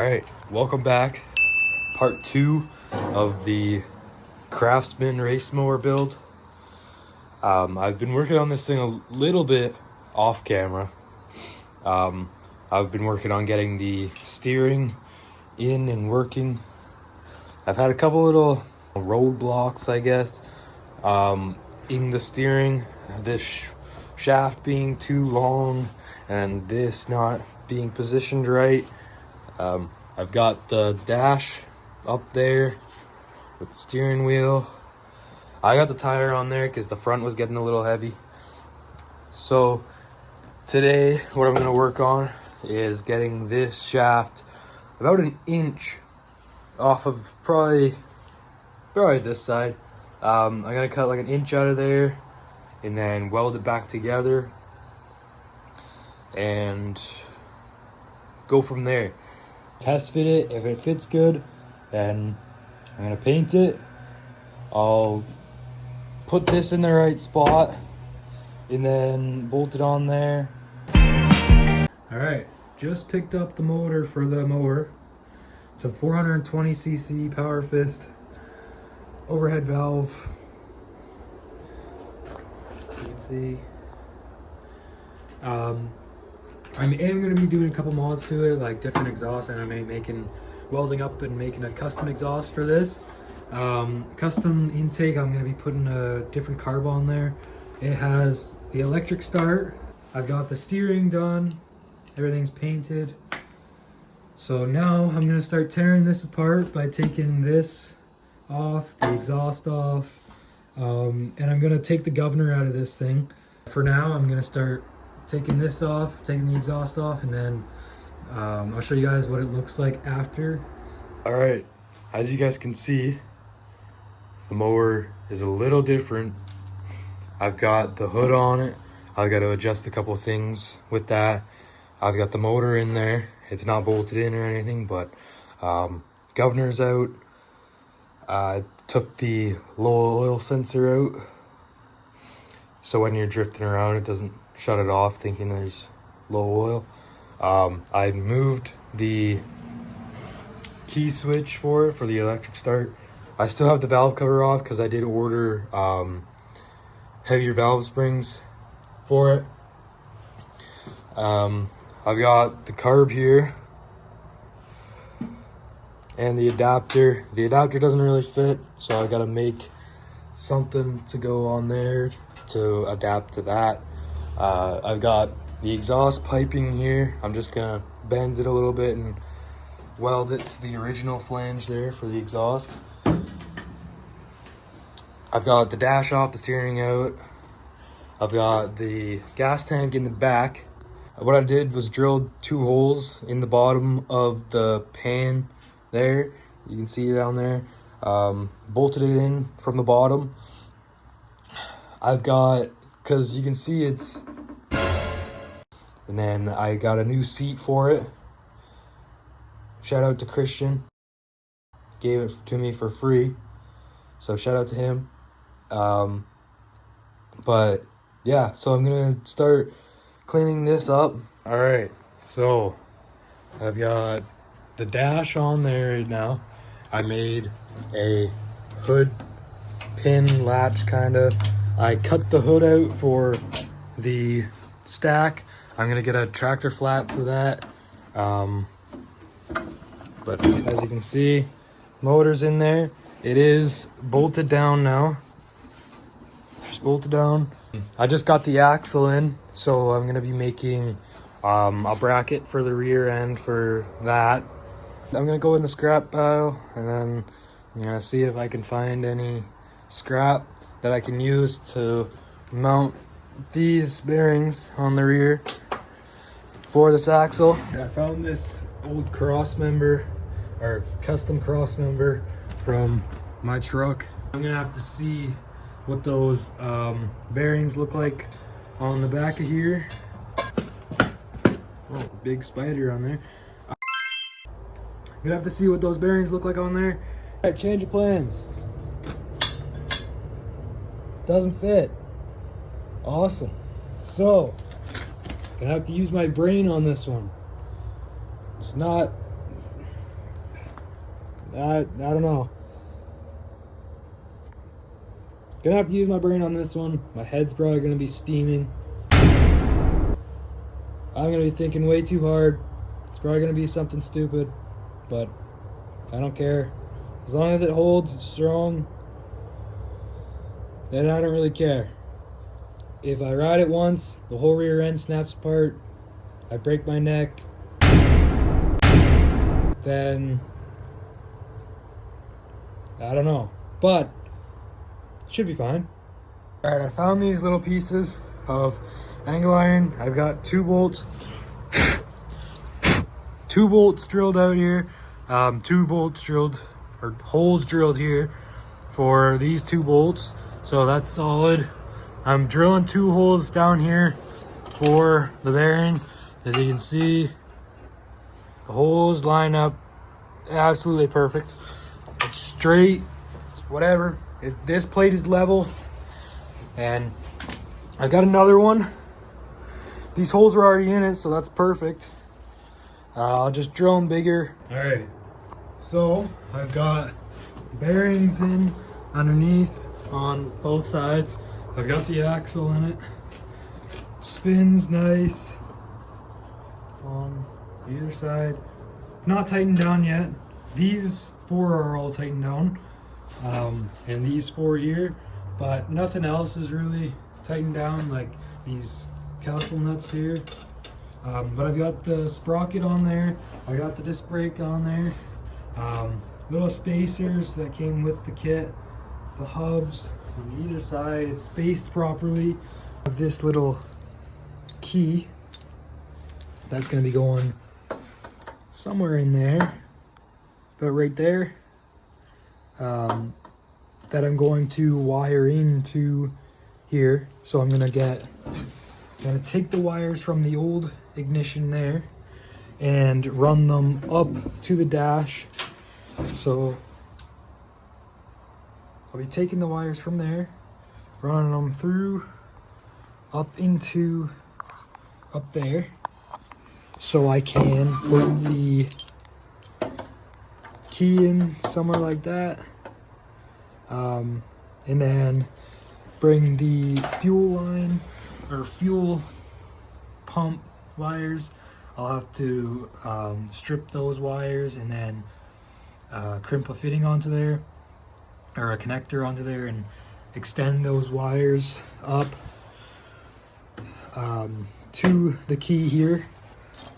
Alright, welcome back. Part 2 of the Craftsman race mower build. I've been working on this thing a little bit off camera. I've been working on getting the steering in and working. I've had a couple little roadblocks, I guess, in the steering. This shaft being too long and this not being positioned right. I've got the dash up there with the steering wheel. I got the tire on there because the front was getting a little heavy. So today what I'm going to work on is getting this shaft about an inch off of probably this side. I'm going to cut like an inch out of there and then weld it back together and go from there. Test fit it. If it fits good, then I'm gonna paint it. I'll put this in the right spot and then bolt it on there. All right, just picked up the motor for the mower. It's a 420cc Power Fist overhead valve. You can see. I am going to be doing a couple mods to it, like different exhausts, and I'm welding up and making a custom exhaust for this. Custom intake, I'm going to be putting a different carb on there. It has the electric start. I've got the steering done. Everything's painted. So now I'm going to start tearing this apart by taking this off, the exhaust off, and I'm going to take the governor out of this thing. For now, I'm going to start taking this off, taking the exhaust off, and then I'll show you guys what it looks like after. All right, as you guys can see, the mower is a little different. I've got the hood on it. I've got to adjust a couple things with that. I've got the motor in there. It's not bolted in or anything, but governor's out. I took the low oil sensor out, so when you're drifting around, it doesn't shut it off thinking there's low oil. I moved the key switch for the electric start. I still have the valve cover off because I did order heavier valve springs for it. I've got the carb here and the adapter. The adapter doesn't really fit, so I gotta make something to go on there to adapt to that. I've got the exhaust piping here. I'm just gonna bend it a little bit and weld it to the original flange there for the exhaust. I've got the dash off, the steering out. I've got the gas tank in the back. What I did was drilled 2 holes in the bottom of the pan there. You can see it down there. Bolted it in from the bottom. I've got, because you can see it's, and then I got a new seat for it. Shout out to Christian, gave it to me for free, so shout out to him. But yeah, so I'm gonna start cleaning this up. All right, so I've got the dash on there right now. I made a hood pin latch kind of. I cut the hood out for the stack. I'm gonna get a tractor flap for that. But as you can see, motor's in there. It is bolted down now. Just bolted down. I just got the axle in, so I'm gonna be making a bracket for the rear end for that. I'm gonna go in the scrap pile and then I'm gonna see if I can find any scrap that I can use to mount these bearings on the rear for this axle. I found this old cross member, or custom cross member from my truck. I'm gonna have to see what those bearings look like on the back of here. Oh, big spider on there. I'm gonna have to see what those bearings look like on there. All right, change of plans. Doesn't fit. Awesome. So, gonna have to use my brain on this one. It's not I don't know. Gonna have to use my brain on this one. My head's probably gonna be steaming. I'm gonna be thinking way too hard. It's probably gonna be something stupid, but I don't care. As long as it holds, it's strong, then I don't really care. If I ride it once, the whole rear end snaps apart, I break my neck, then I don't know. But it should be fine. Alright, I found these little pieces of angle iron. I've got 2 bolts. 2 bolts drilled out here. 2 bolts drilled, or holes drilled here for these 2 bolts. So that's solid. I'm drilling 2 holes down here for the bearing. As you can see, the holes line up absolutely perfect. It's straight, it's whatever. This plate is level. And I got another one. These holes are already in it, so that's perfect. I'll just drill them bigger. All right, so I've got bearings in underneath on both sides. I've got the axle in it. Spins nice on either side. Not tightened down yet. These 4 are all tightened down, and these 4 here, but nothing else is really tightened down, like these castle nuts here. But I've got the sprocket on there. I got the disc brake on there. Little spacers that came with the kit. The hubs on either side. It's spaced properly. This little key that's going to be going somewhere in there, but right there, that I'm going to wire into here. So I'm going to take the wires from the old ignition there and run them up to the dash. So I'll be taking the wires from there, running them through up into up there, so I can put the key in somewhere like that, and then bring the fuel line or fuel pump wires. I'll have to strip those wires and then crimp a fitting onto there, or a connector onto there, and extend those wires up to the key here.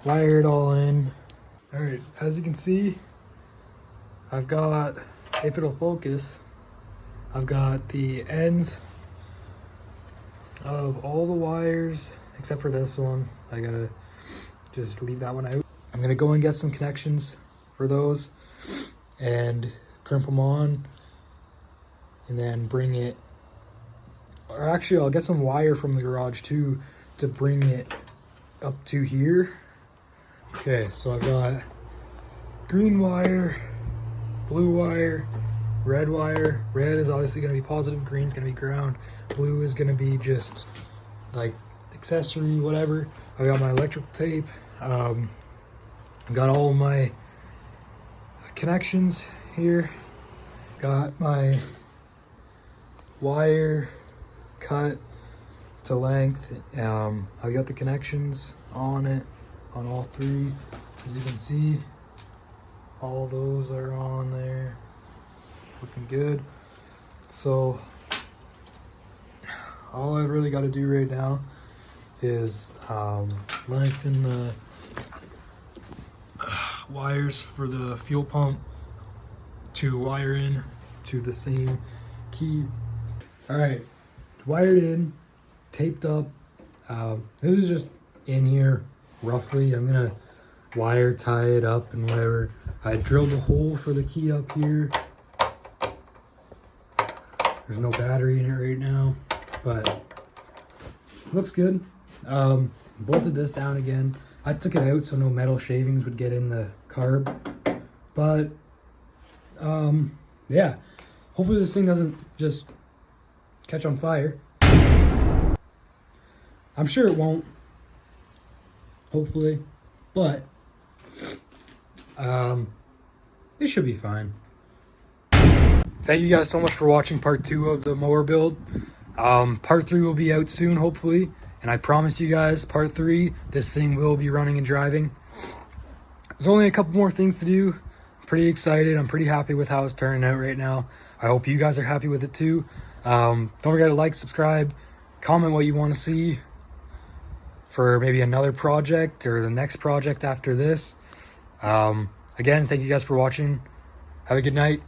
Wire it all in. All right, as you can see, I've got, if it'll focus, I've got the ends of all the wires except for this one. I gotta just leave that one out. I'm gonna go and get some connections for those and crimp them on, and then bring it, or actually I'll get some wire from the garage too to bring it up to here. Okay, so I've got green wire, blue wire, red wire. Red is obviously going to be positive, green is going to be ground, blue is going to be just like accessory, whatever. I got my electrical tape. I've got all of my connections here. Got my wire cut to length. I've got the connections on it, on all 3. As you can see, all those are on there, looking good. So all I really got to do right now is lengthen the wires for the fuel pump to wire in to the same key. All right, it's wired in, taped up. This is just in here roughly. I'm gonna wire tie it up and whatever. I drilled a hole for the key up here. There's no battery in it right now, but looks good. Bolted this down again. I took it out so no metal shavings would get in the carb, but yeah, hopefully this thing doesn't just catch on fire. I'm sure it won't, hopefully, but It should be fine. Thank you guys so much for watching part 2 of the mower build. Part 3 will be out soon, hopefully. And I promise you guys, part 3, this thing will be running and driving. There's only a couple more things to do. I'm pretty excited. I'm pretty happy with how it's turning out right now. I hope you guys are happy with it too. Don't forget to like, subscribe, comment what you want to see for maybe another project or the next project after this. Again, thank you guys for watching. Have a good night.